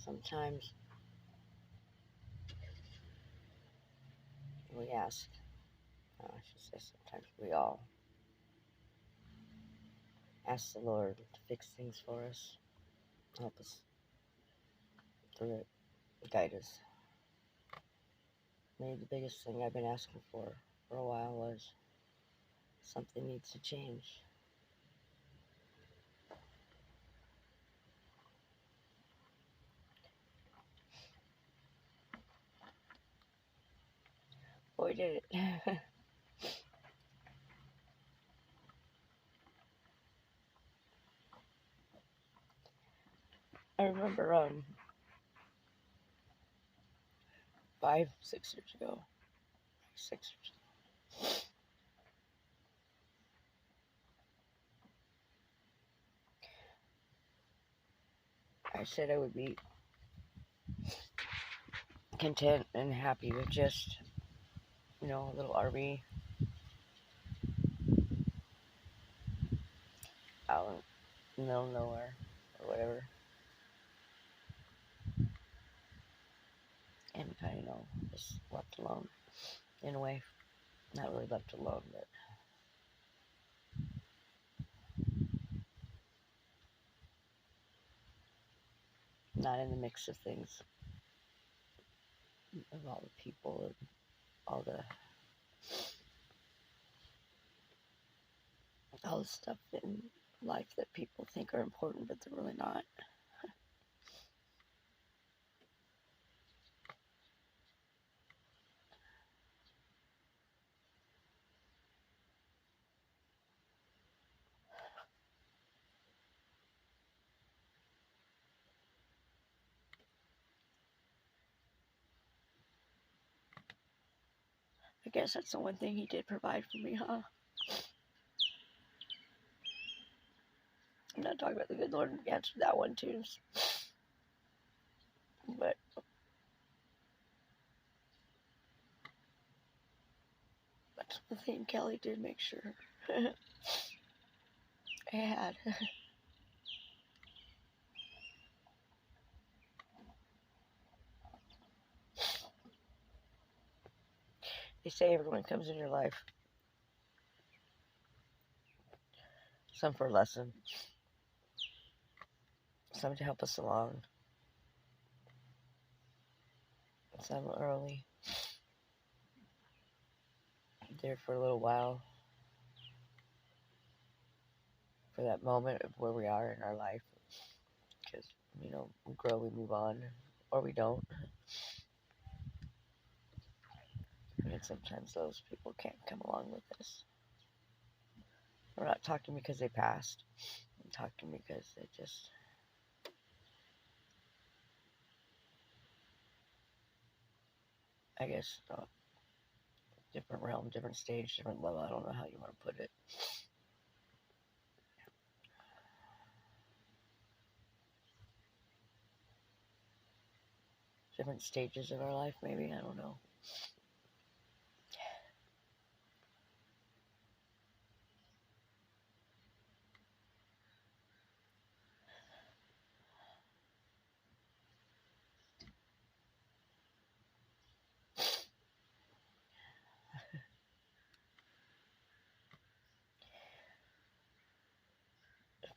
Sometimes we ask, I should say, sometimes we all ask the Lord to fix things for us, help us through it, guide us. Maybe the biggest thing I've been asking for a while was something needs to change. Boy, did it. I remember 5, 6 years ago, 6 years ago, I said I would be content and happy with just, a little RV out in the middle of nowhere or whatever. And kind of, just left alone in a way. Not really left alone, but not in the mix of things, of all the people and all the stuff in life that people think are important, but they're really not. I guess that's the one thing he did provide for me, huh? I'm not talking about the good Lord answered that one too, but that's the thing Kelly did make sure I had. They say everyone comes in your life, some for a lesson, some to help us along, some early, there for a little while, for that moment of where we are in our life. Because, we grow, we move on, or we don't. And sometimes those people can't come along with us. We're not talking because they passed. I'm talking because they just, I guess, different realm, different stage, different level. I don't know how you want to put it. Different stages of our life, maybe. I don't know.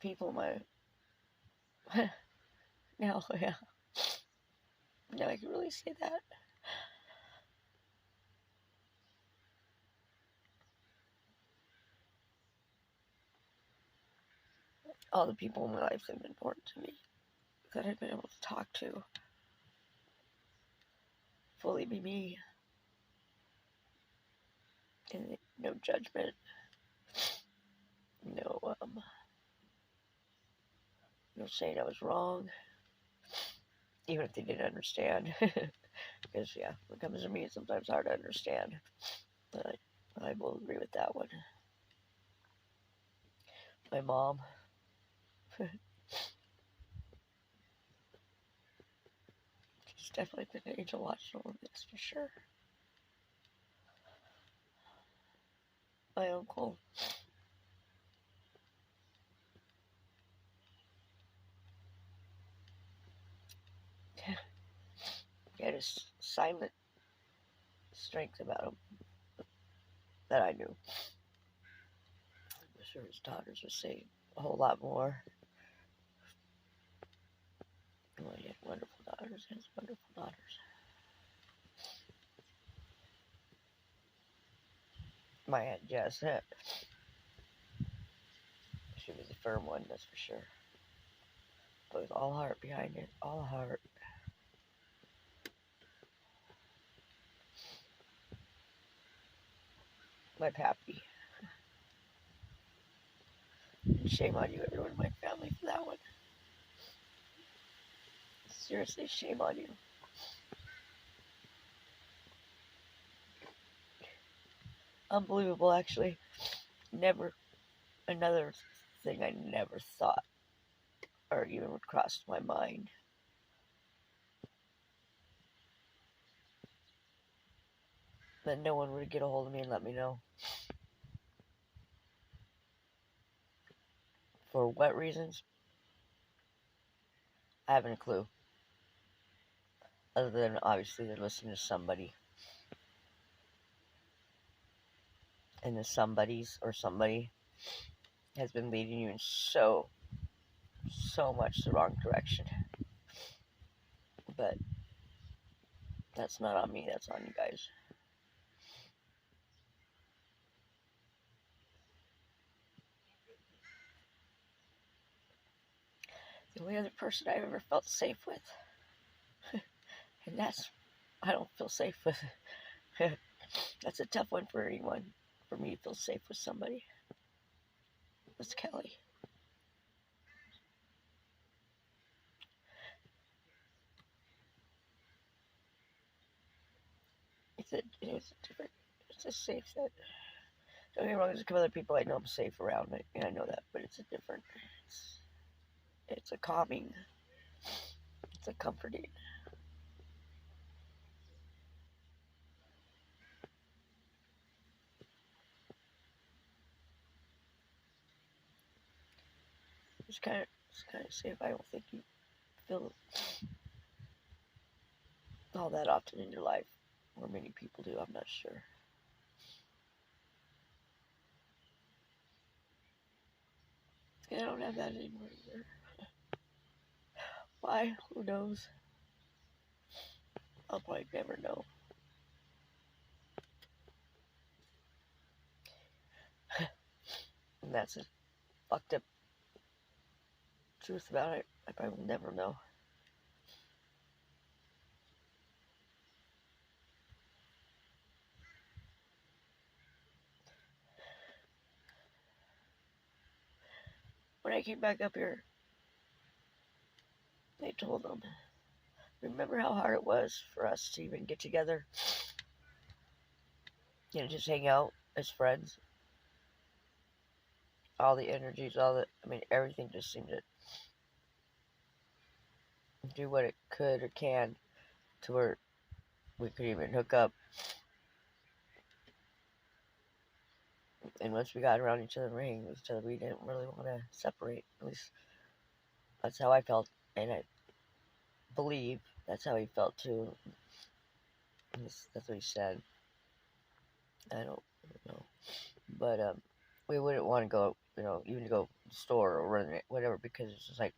People might. No, yeah. No, I can really say that. All the people in my life that have been important to me, that I've been able to talk to, fully be me, and no judgment, no, no saying I was wrong, even if they didn't understand. Because, yeah, when it comes to me, it's sometimes hard to understand. But I will agree with that one. My mom. She's definitely been an angel watching over this for sure. My uncle. this silent strength about him that I knew. I'm sure his daughters would say a whole lot more. Well, he had wonderful daughters. He has wonderful daughters. My Aunt Jess, she was a firm one, that's for sure. But with all heart behind it, all heart. My pappy. Shame on you, everyone in my family, for that one. Seriously, shame on you. Unbelievable, actually. Never, another thing I never thought or even would cross my mind. That no one would get a hold of me and let me know. For what reasons? I haven't a clue. Other than, obviously, they're listening to somebody. And the somebodies or somebody has been leading you in so much the wrong direction. But that's not on me, that's on you guys. The only other person I've ever felt safe with, and that's, I don't feel safe with. That's a tough one for anyone, for me to feel safe with somebody. Was Kelly. It's a safe set. Don't get me wrong, there's a couple other people I know I'm safe around, and I know that, but it's a different, it's a calming, it's a comforting. It's kind of safe. I don't think you feel all that often in your life, or many people do. I'm not sure. And I don't have that anymore either. Why? Who knows? I'll probably never know. And that's a fucked up truth about it. I probably will never know. When I came back up here, they told them, remember how hard it was for us to even get together? You know, just hang out as friends. All the energies, everything just seemed to do what it could or can to where we could even hook up. And once we got around each other and hanging with each other, we didn't really want to separate. At least that's how I felt, and I believe that's how he felt too. That's what he said. I don't know, but we wouldn't want to go, even to go to the store or run it, whatever, because it's just like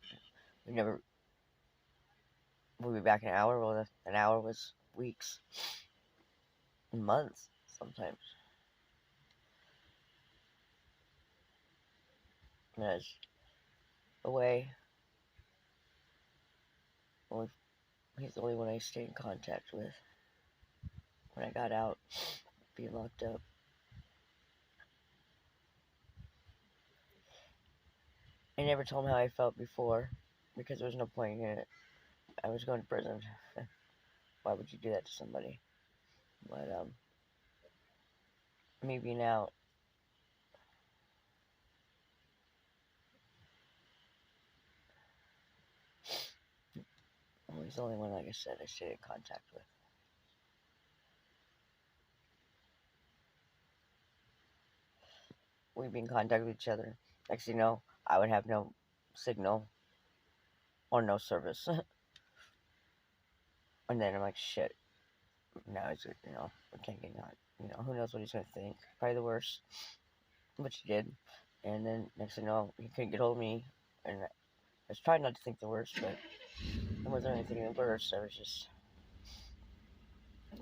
we'll be back in an hour. Well, an hour was weeks, months sometimes. And I was away. He's the only one I stayed in contact with when I got out, being locked up. I never told him how I felt before, because there was no point in it. I was going to prison. Why would you do that to somebody? But me being out, well, he's the only one, like I said, I stayed in contact with. We'd be in contact with each other. Next thing you know, I would have no signal or no service. And then I'm like, shit, now he's, we can't get out. Who knows what he's going to think. Probably the worst, which he did. And then next thing you know, he couldn't get hold of me. And I was trying not to think the worst, but it wasn't anything the worst. It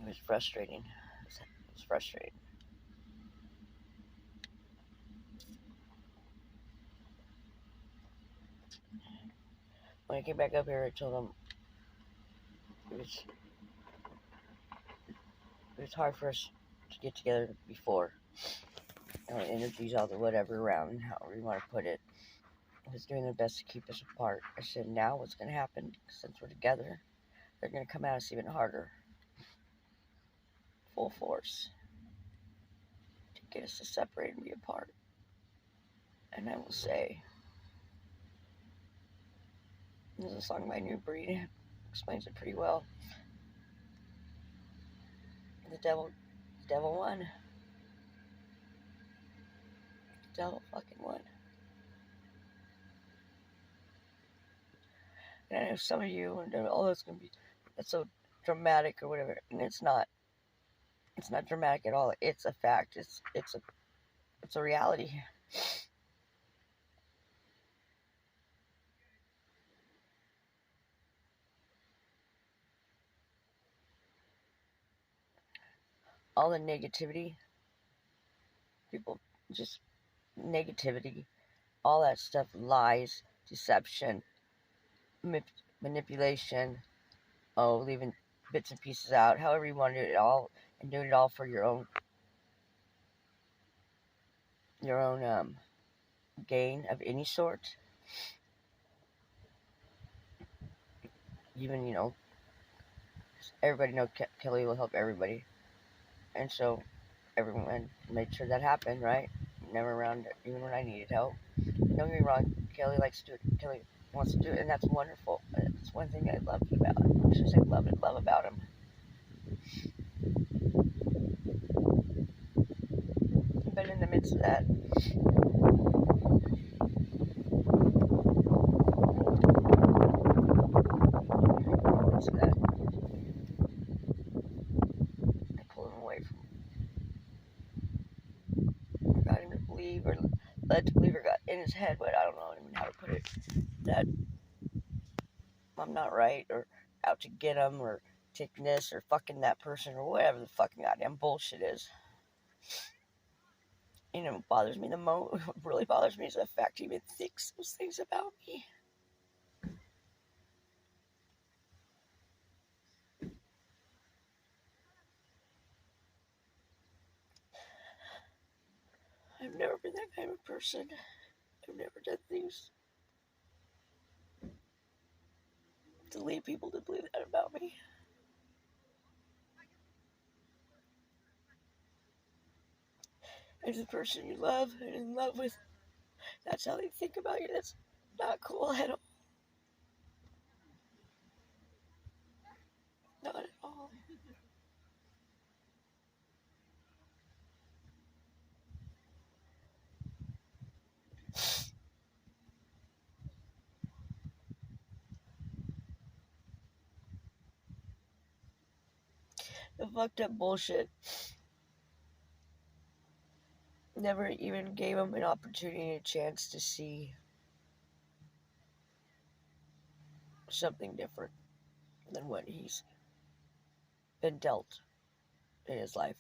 was frustrating. It was frustrating. When I came back up here, I told him it was hard for us to get together before. Energies, all the whatever around, however you want to put it, was doing their best to keep us apart. I said, now what's going to happen, since we're together, they're going to come at us even harder. Full force. To get us to separate and be apart. And I will say, there's a song by New Breed, explains it pretty well. The devil won. The devil fucking won. And I know some of you are going, oh, that's so dramatic or whatever. And it's not. It's not dramatic at all. It's a fact. It's a reality. All the negativity, people just negativity, all that stuff, lies, deception, manipulation, leaving bits and pieces out, however you want to do it all, and doing it all for your own gain of any sort. Even, everybody knows Kelly will help everybody. And so everyone made sure that happened, right? Never around it, even when I needed help. Don't get me wrong, Kelly likes to do it. Kelly wants to do it, and that's wonderful. It's one thing I love about him. I should say love about him. But in the midst of that, I pulled him away from got him to believe, or led to believe, or got in his head, but I don't know even how to put it, that I'm not right, or out to get him, or taking this, or fucking that person, or whatever the fucking goddamn bullshit is. What bothers me the most, what really bothers me, is the fact he even thinks those things about me. I've never been that kind of person. I've never done things to lead people to believe that about me. As a person you love and in love with, that's how they think about you. That's not cool at all. Not at all. The fucked up bullshit never even gave him an opportunity, a chance to see something different than what he's been dealt in his life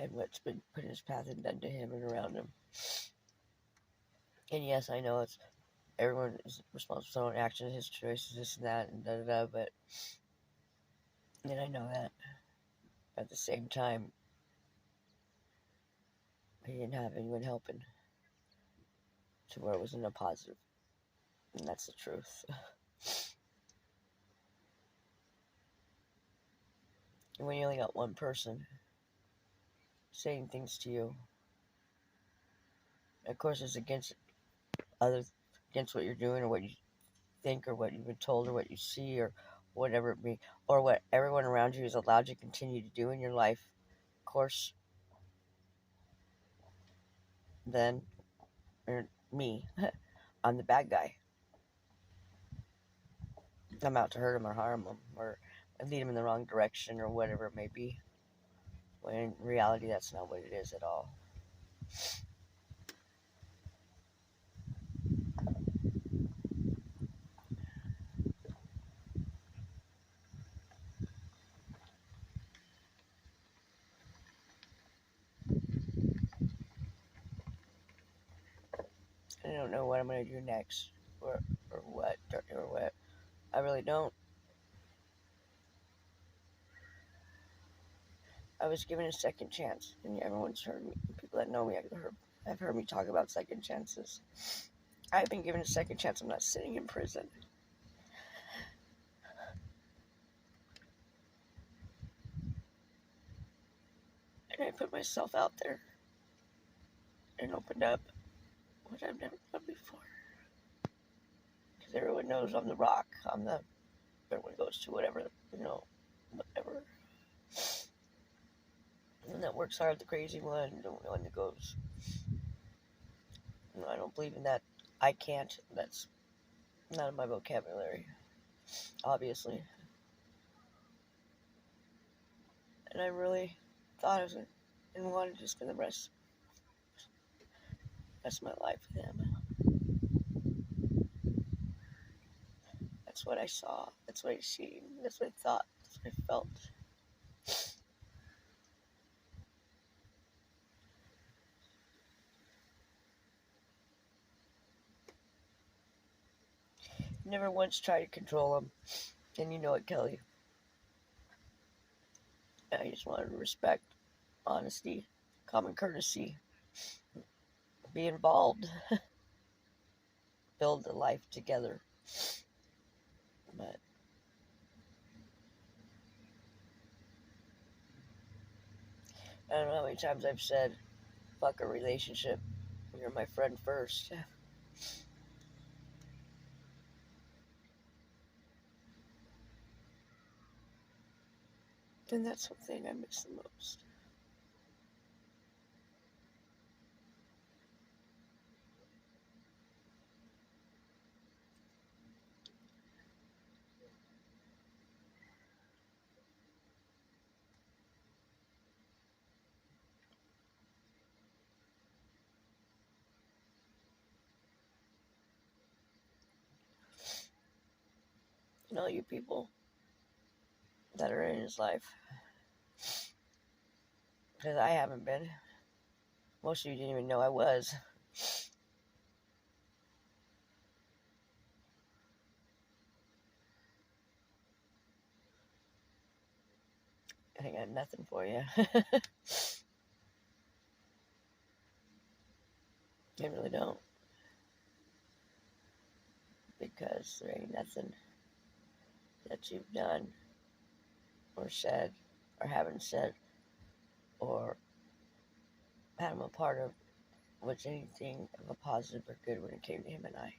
and what's been put in his path and done to him and around him. And yes, I know it's everyone is responsible for their own actions, his choices, this and that, and da-da-da, but and I know that. At the same time, he didn't have anyone helping to where it wasn't a positive. And that's the truth. And when you only got one person saying things to you, of course it's against what you're doing, or what you think, or what you've been told, or what you see, or whatever it be, or what everyone around you is allowed to continue to do in your life, of course, then, or me, I'm the bad guy. I'm out to hurt them or harm them or lead them in the wrong direction or whatever it may be. When in reality, that's not what it is at all. I don't know what I'm going to do next or what. I really don't. I was given a second chance, and everyone's heard me. People that know me have heard me talk about second chances. I've been given a second chance. I'm not sitting in prison. And I put myself out there and opened up what I've never done before. Because everyone knows I'm the rock. Everyone goes to whatever, whatever. The one that works hard, the crazy one, the one that goes. I don't believe in that. I can't. That's not in my vocabulary, obviously. And I really thought of it and wanted to spend the rest of my life with him. That's what I saw. That's what I seen. That's what I thought. That's what I felt. Never once tried to control him. And you know it, Kelly. I just wanted respect, honesty, common courtesy, be involved, build a life together. But I don't know how many times I've said, fuck a relationship. You're my friend first. And that's the thing I miss the most. And all you people that are in his life. Because I haven't been. Most of you didn't even know I was. I got nothing for you. I really don't. Because there ain't nothing that you've done or said or haven't said or had him a part of was anything of a positive or good when it came to him and I.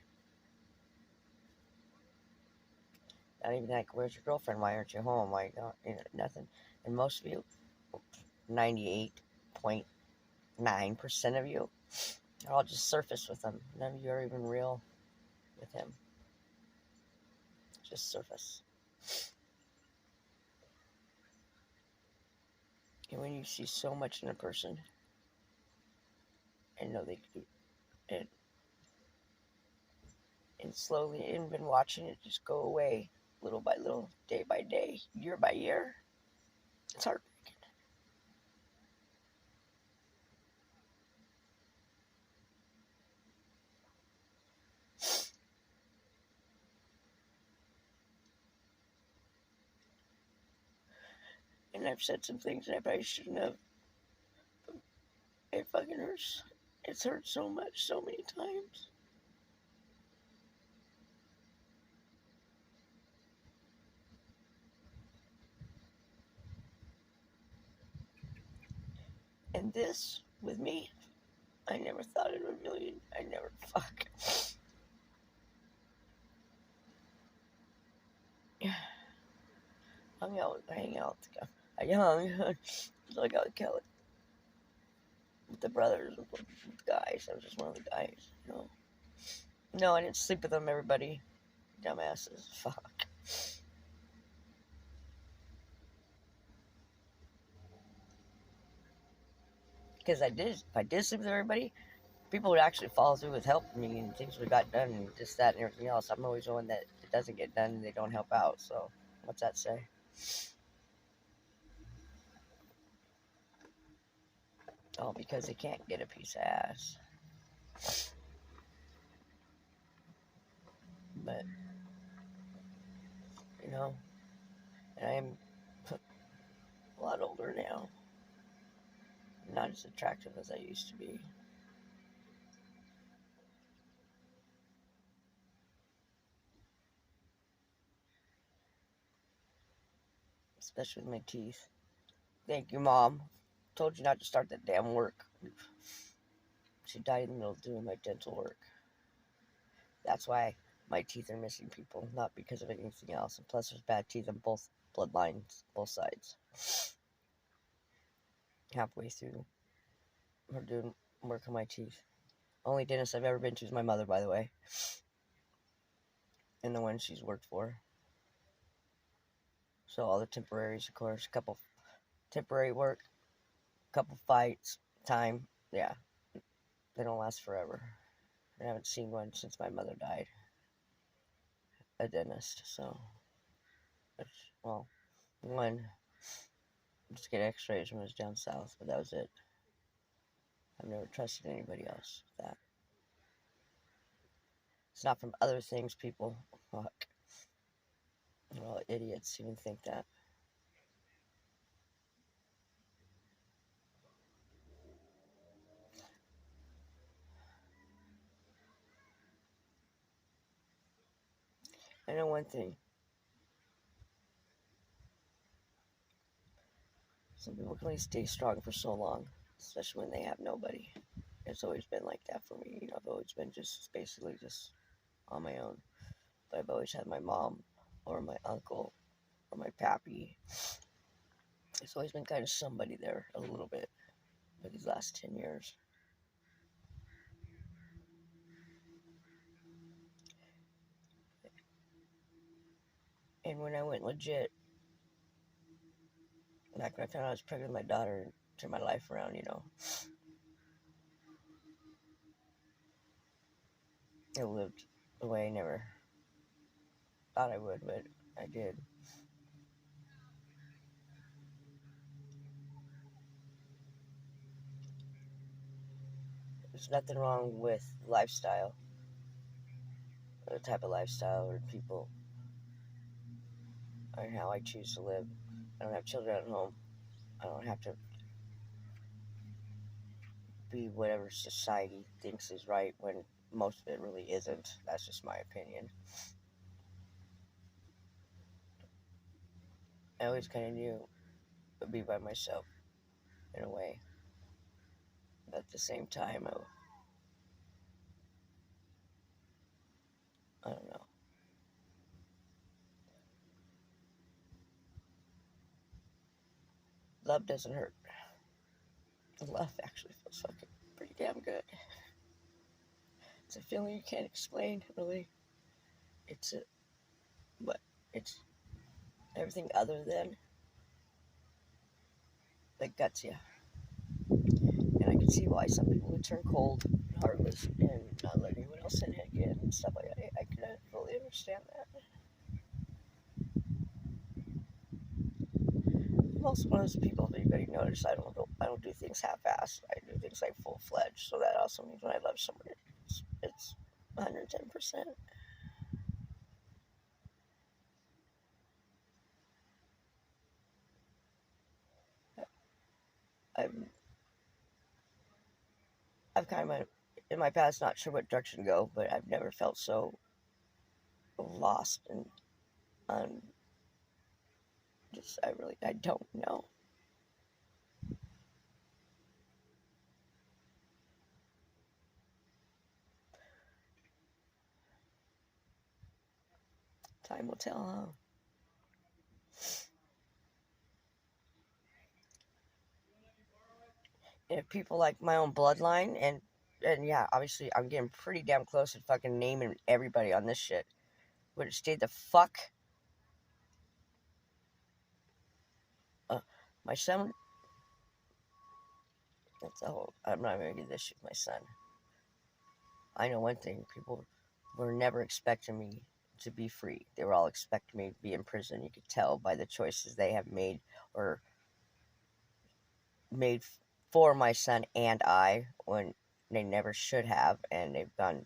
Not even like, where's your girlfriend? Why aren't you home? Why not? Nothing. And most of you, 98.9% of you, are all just surface with him. None of you are even real with him. Just surface. And when you see so much in a person and know they can do it, and slowly, and been watching it just go away little by little, day by day, year by year, it's heartbreaking. And I've said some things that I probably shouldn't have. It fucking hurts. It's hurt so much, so many times. And this, with me, I never thought in a million. I never, fuck. Hang out with Kelly. With the brothers, with guys. I was just one of the guys, No, I didn't sleep with them, everybody. Dumbasses. Fuck. Because if I did sleep with everybody, people would actually follow through with helping me and things would have got done and this, that, and everything else. I'm always the one that it doesn't get done and they don't help out. So, what's that say? All because they can't get a piece of ass. But, you know, and I am a lot older now. Not as attractive as I used to be. Especially with my teeth. Thank you, Mom. Told you not to start that damn work. She died in the middle of doing my dental work. That's why my teeth are missing, people, not because of anything else. And plus, there's bad teeth on both bloodlines, both sides. Halfway through, we're doing work on my teeth. Only dentist I've ever been to is my mother, by the way, and the one she's worked for. So all the temporaries, of course, a couple temporary work, couple fights, time, yeah, they don't last forever. I haven't seen one since my mother died, a dentist. So, well, one just get X-rays when I was down south, but that was it. I've never trusted anybody else with that. It's not from other things, people. Fuck. Well, idiots even think that. I know one thing. Some people can only stay strong for so long, especially when they have nobody. It's always been like that for me. You know, I've always been just basically just on my own. But I've always had my mom or my uncle or my pappy. It's always been kind of somebody there a little bit for these last 10 years. And when I went legit, back when I found out I was pregnant with my daughter and turned my life around, you know, I lived the way I never thought I would, but I did. There's nothing wrong with lifestyle, or the type of lifestyle, or people, or how I choose to live. I don't have children at home. I don't have to be whatever society thinks is right when most of it really isn't. That's just my opinion. I always kind of knew I'd be by myself in a way. But at the same time, I don't know. Love doesn't hurt. Love actually feels fucking pretty damn good. It's a feeling you can't explain, really. It's a, but it's everything other than that guts you. And I can see why some people would turn cold and heartless and not let anyone else in it again and stuff like that. I can fully understand that. I'm also one of those people that you gotta notice I don't do things half-assed. I do things like full-fledged. So that also means when I love someone, it's 110%. I've I've kind of in my past not sure what direction to go, but I've never felt so lost and un just I don't know. Time will tell, huh? If people like my own bloodline and yeah, obviously I'm getting pretty damn close to fucking naming everybody on this shit. Would it stay the fuck My son, I'm not going to get this with my son. I know one thing, people were never expecting me to be free. They were all expecting me to be in prison. You could tell by the choices they have made or made for my son and I when they never should have, and they've gone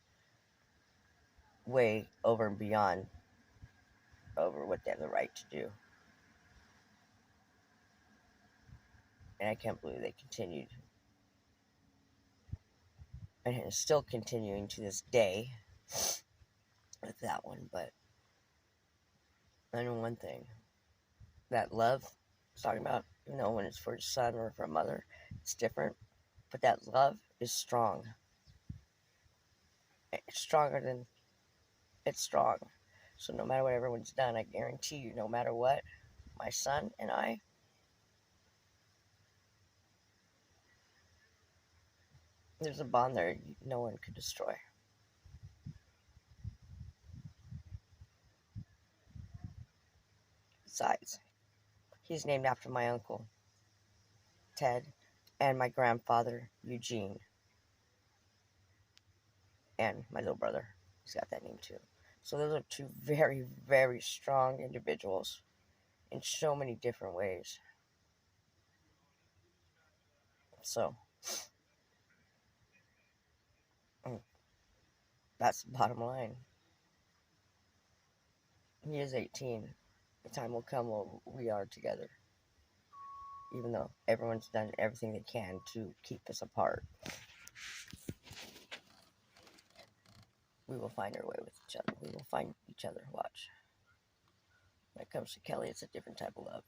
way over and beyond over what they have the right to do. And I can't believe they continued, and it's still continuing to this day with that one. But I know one thing, that love I was talking about, when it's for a son or for a mother, it's different. But that love is strong. It's stronger than it's strong. So no matter what everyone's done, I guarantee you, no matter what, my son and I, there's a bond there no one could destroy. Besides, he's named after my uncle, Ted, and my grandfather, Eugene, and my little brother. He's got that name too. So those are two very, very strong individuals in so many different ways. So that's the bottom line. He is 18. The time will come where we are together. Even though everyone's done everything they can to keep us apart, we will find our way with each other. We will find each other. Watch. When it comes to Kelly, it's a different type of love.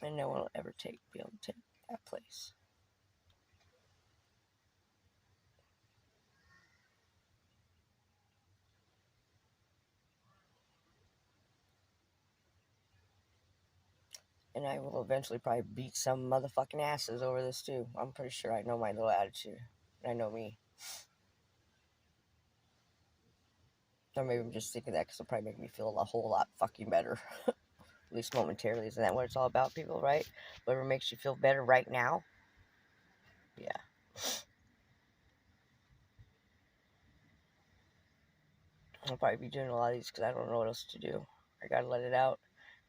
And no one will ever be able to take that place. And I will eventually probably beat some motherfucking asses over this too. I'm pretty sure I know my little attitude. I know me. Or maybe I'm just thinking that because it'll probably make me feel a whole lot fucking better. At least momentarily. Isn't that what it's all about, people, right? Whatever makes you feel better right now? Yeah. I'll probably be doing a lot of these because I don't know what else to do. I gotta let it out.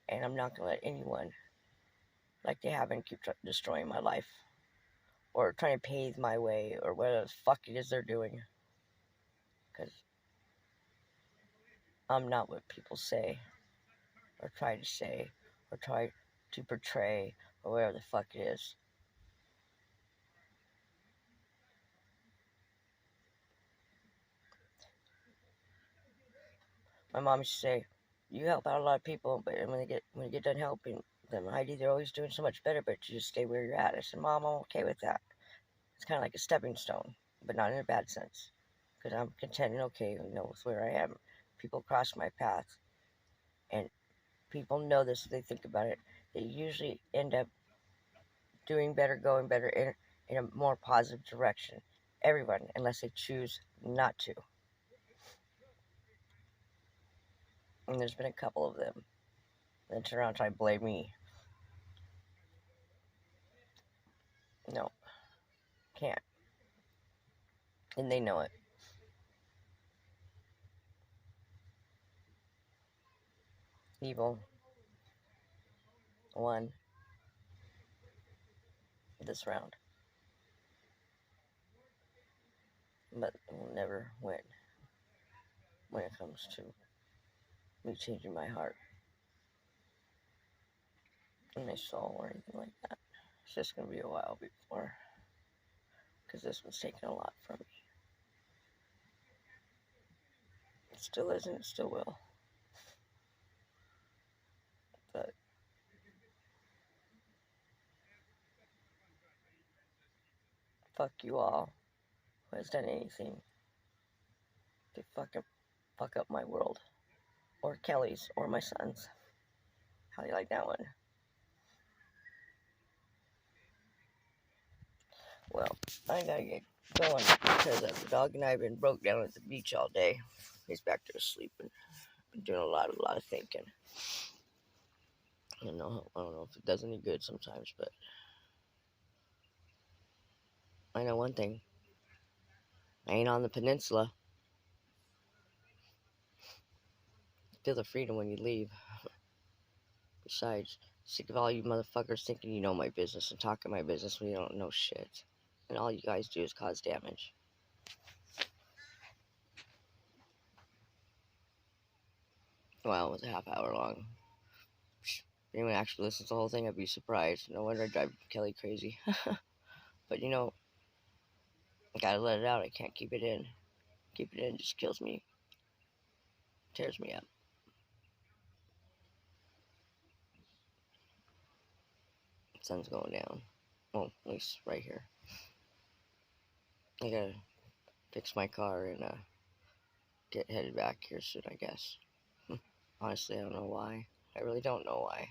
And I'm not gonna let anyone, like they have, and keep destroying my life. Or trying to pave my way. Or whatever the fuck it is they're doing. Because I'm not what people say. Or try to say. Or try to portray. Or whatever the fuck it is. My mom used to say, you help out a lot of people, but when you get done helping them, Heidi, they're always doing so much better, but you just stay where you're at. I said, Mom, I'm okay with that. It's kind of like a stepping stone, but not in a bad sense. Because I'm content and okay, with where I am. People cross my path, and people know this if they think about it. They usually end up doing better, going better in a more positive direction. Everyone, unless they choose not to. And there's been a couple of them that turn around and try to blame me. No, can't. And they know it. Evil won this round, but will never win when it comes to me changing my heart and my soul or anything like that. It's just going to be a while before, because this one's taken a lot from me. It still isn't, it still will. But fuck you all who has done anything to fuck up my world, or Kelly's, or my son's. How do you like that one? Well, I gotta get going because the dog and I have been broke down at the beach all day. He's back there sleeping. Been doing a lot of thinking. I don't know if it does any good sometimes, but I know one thing. I ain't on the peninsula. Feel the freedom when you leave. Besides, sick of all you motherfuckers thinking you know my business and talking my business when you don't know shit. And all you guys do is cause damage. Well, it was a half hour long. If anyone actually listens to the whole thing, I'd be surprised. No wonder I drive Kelly crazy. But I gotta let it out. I can't keep it in. Keep it in just kills me. Tears me up. The sun's going down. Well, at least right here. I gotta fix my car and get headed back here soon, I guess. Honestly, I don't know why. I really don't know why.